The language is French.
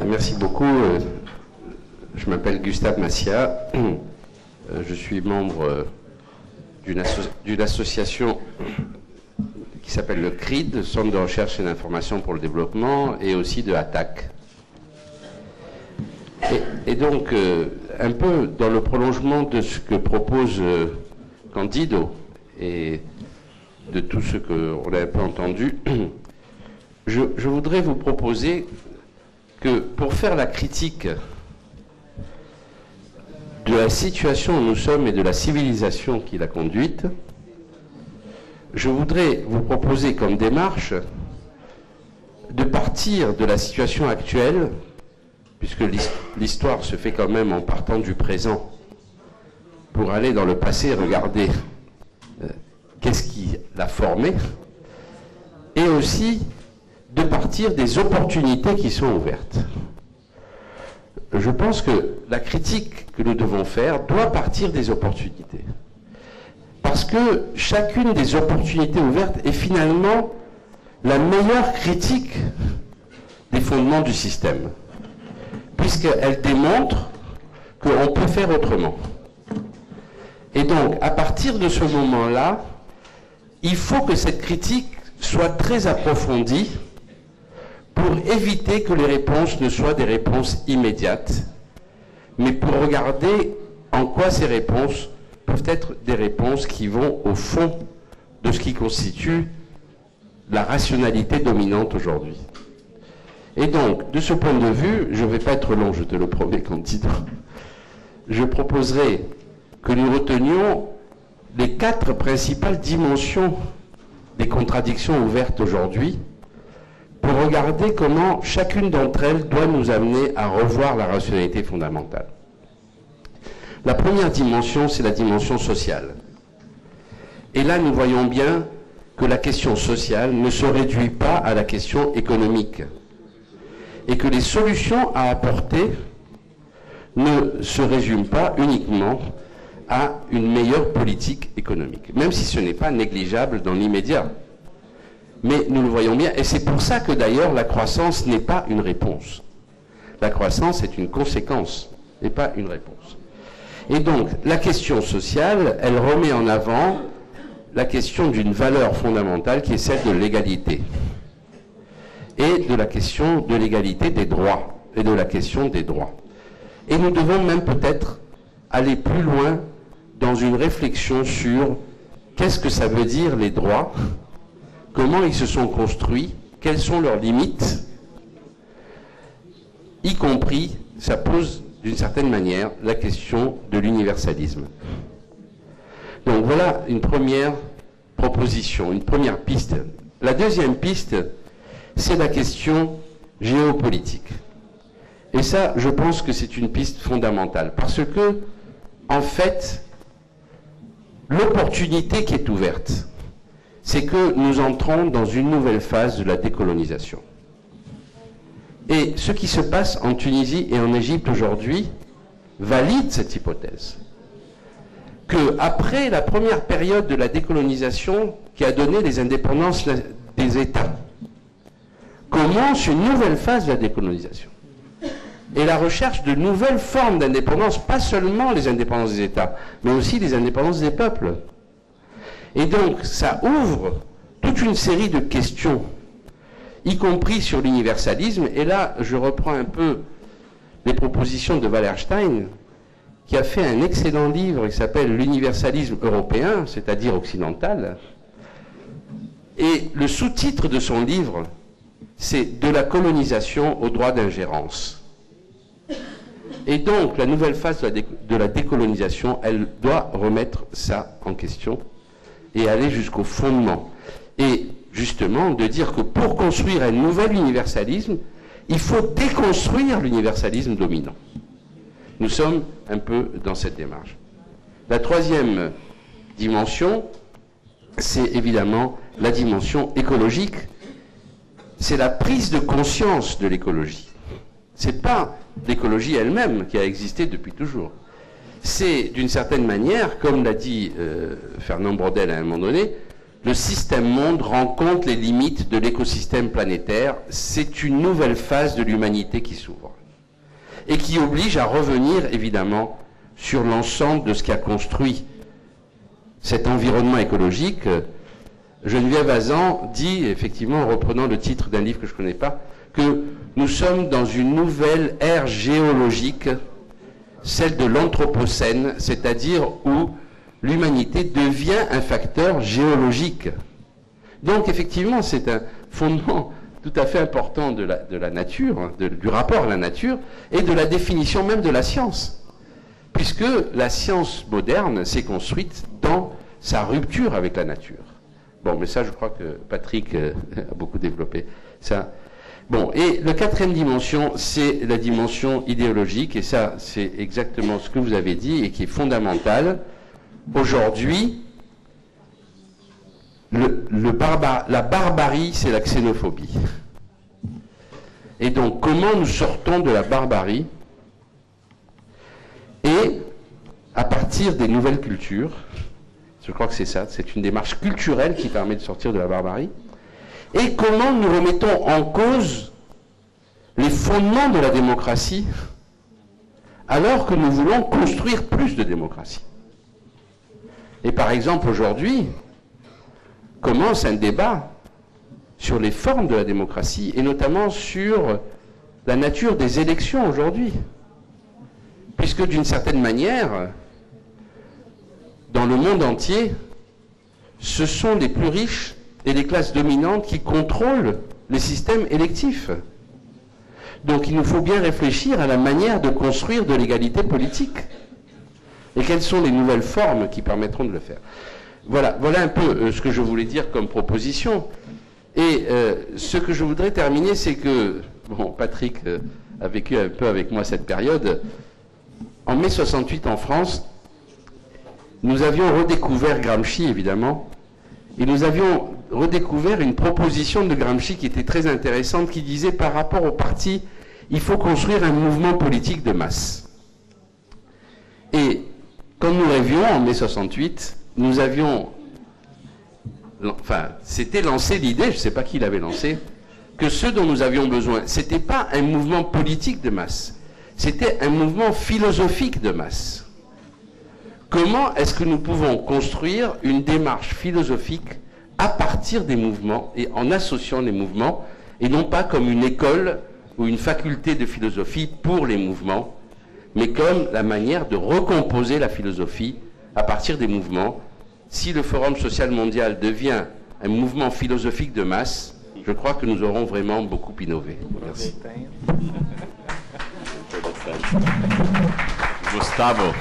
Merci beaucoup. Je m'appelle Gustave Massia. Je suis membre d'une association qui s'appelle le CRID, Centre de recherche et d'information pour le développement, et aussi de ATTAC. Et donc, un peu dans le prolongement de ce que propose Candido et de tout ce qu'on a un peu entendu, je voudrais vous proposer que pour faire la critique de la situation où nous sommes et de la civilisation qui l'a conduite, je voudrais vous proposer comme démarche de partir de la situation actuelle, puisque l'histoire se fait quand même en partant du présent, pour aller dans le passé et regarder qu'est-ce qui l'a formé, et aussi de partir des opportunités qui sont ouvertes. Je pense que la critique que nous devons faire doit partir des opportunités. Parce que chacune des opportunités ouvertes est finalement la meilleure critique des fondements du système, puisqu'elle démontre qu'on peut faire autrement. Et donc, à partir de ce moment-là, il faut que cette critique soit très approfondie pour éviter que les réponses ne soient des réponses immédiates, mais pour regarder en quoi ces réponses peuvent être des réponses qui vont au fond de ce qui constitue la rationalité dominante aujourd'hui. Et donc, de ce point de vue, je ne vais pas être long, je te le promets, Candido, je proposerai que nous retenions les 4 principales dimensions des contradictions ouvertes aujourd'hui, pour regarder comment chacune d'entre elles doit nous amener à revoir la rationalité fondamentale. La première dimension, c'est la dimension sociale. Et là, nous voyons bien que la question sociale ne se réduit pas à la question économique, et que les solutions à apporter ne se résument pas uniquement à une meilleure politique économique, même si ce n'est pas négligeable dans l'immédiat. Mais nous le voyons bien, et c'est pour ça que d'ailleurs la croissance n'est pas une réponse. La croissance est une conséquence, et pas une réponse. Et donc, la question sociale, elle remet en avant la question d'une valeur fondamentale qui est celle de l'égalité. Et de la question de l'égalité des droits, et de la question des droits. Et nous devons même peut-être aller plus loin dans une réflexion sur qu'est-ce que ça veut dire les droits, comment ils se sont construits, quelles sont leurs limites, y compris, ça pose d'une certaine manière la question de l'universalisme. Donc voilà une première proposition, une première piste. La deuxième piste, c'est la question géopolitique. Et ça, je pense que c'est une piste fondamentale, parce que, en fait, l'opportunité qui est ouverte, c'est que nous entrons dans une nouvelle phase de la décolonisation. Et ce qui se passe en Tunisie et en Égypte aujourd'hui valide cette hypothèse. Qu'après la première période de la décolonisation qui a donné les indépendances des États, commence une nouvelle phase de la décolonisation. Et la recherche de nouvelles formes d'indépendance, pas seulement les indépendances des États, mais aussi les indépendances des peuples. Et donc, ça ouvre toute une série de questions, y compris sur l'universalisme. Et là, je reprends un peu les propositions de Wallerstein, qui a fait un excellent livre qui s'appelle « L'universalisme européen », c'est-à-dire occidental. Et le sous-titre de son livre, c'est « De la colonisation au droit d'ingérence ». Et donc, la nouvelle phase de la décolonisation, elle doit remettre ça en question et aller jusqu'au fondement. Et justement, de dire que pour construire un nouvel universalisme, il faut déconstruire l'universalisme dominant. Nous sommes un peu dans cette démarche. La troisième dimension, c'est évidemment la dimension écologique. C'est la prise de conscience de l'écologie. Ce n'est pas l'écologie elle-même qui a existé depuis toujours. C'est d'une certaine manière, comme l'a dit Fernand Braudel à un moment donné, le système monde rend compte les limites de l'écosystème planétaire. C'est une nouvelle phase de l'humanité qui s'ouvre et qui oblige à revenir évidemment sur l'ensemble de ce qui a construit cet environnement écologique. Geneviève Hazan dit, effectivement, en reprenant le titre d'un livre que je ne connais pas, que nous sommes dans une nouvelle ère géologique, celle de l'Anthropocène, c'est-à-dire où l'humanité devient un facteur géologique. Donc, effectivement, c'est un fondement tout à fait important de la nature, du rapport à la nature, et de la définition même de la science. Puisque la science moderne s'est construite dans sa rupture avec la nature. Bon, mais ça, je crois que Patrick a beaucoup développé ça. Bon, et la quatrième dimension, c'est la dimension idéologique, et ça, c'est exactement ce que vous avez dit, et qui est fondamental. Aujourd'hui, la barbarie, c'est la xénophobie. Et donc, comment nous sortons de la barbarie? Et, à partir des nouvelles cultures, je crois que c'est ça, c'est une démarche culturelle qui permet de sortir de la barbarie. Et comment nous remettons en cause les fondements de la démocratie alors que nous voulons construire plus de démocratie. Et par exemple, aujourd'hui, commence un débat sur les formes de la démocratie et notamment sur la nature des élections aujourd'hui. Puisque d'une certaine manière, dans le monde entier, ce sont les plus riches et les classes dominantes qui contrôlent les systèmes électifs. Donc il nous faut bien réfléchir à la manière de construire de l'égalité politique. Et quelles sont les nouvelles formes qui permettront de le faire. Voilà un peu ce que je voulais dire comme proposition. Et ce que je voudrais terminer, c'est que, bon, Patrick a vécu un peu avec moi cette période. En mai 68 en France, nous avions redécouvert Gramsci, évidemment, et nous avions redécouvert une proposition de Gramsci qui était très intéressante, qui disait par rapport au parti, il faut construire un mouvement politique de masse. Et quand nous rêvions en mai 68, nous avions, enfin, c'était lancé l'idée, je ne sais pas qui l'avait lancé, que ce dont nous avions besoin, ce n'était pas un mouvement politique de masse, c'était un mouvement philosophique de masse. Comment est-ce que nous pouvons construire une démarche philosophique à partir des mouvements et en associant les mouvements, et non pas comme une école ou une faculté de philosophie pour les mouvements, mais comme la manière de recomposer la philosophie à partir des mouvements. Si le Forum social mondial devient un mouvement philosophique de masse, je crois que nous aurons vraiment beaucoup innové. Merci. Gustavo.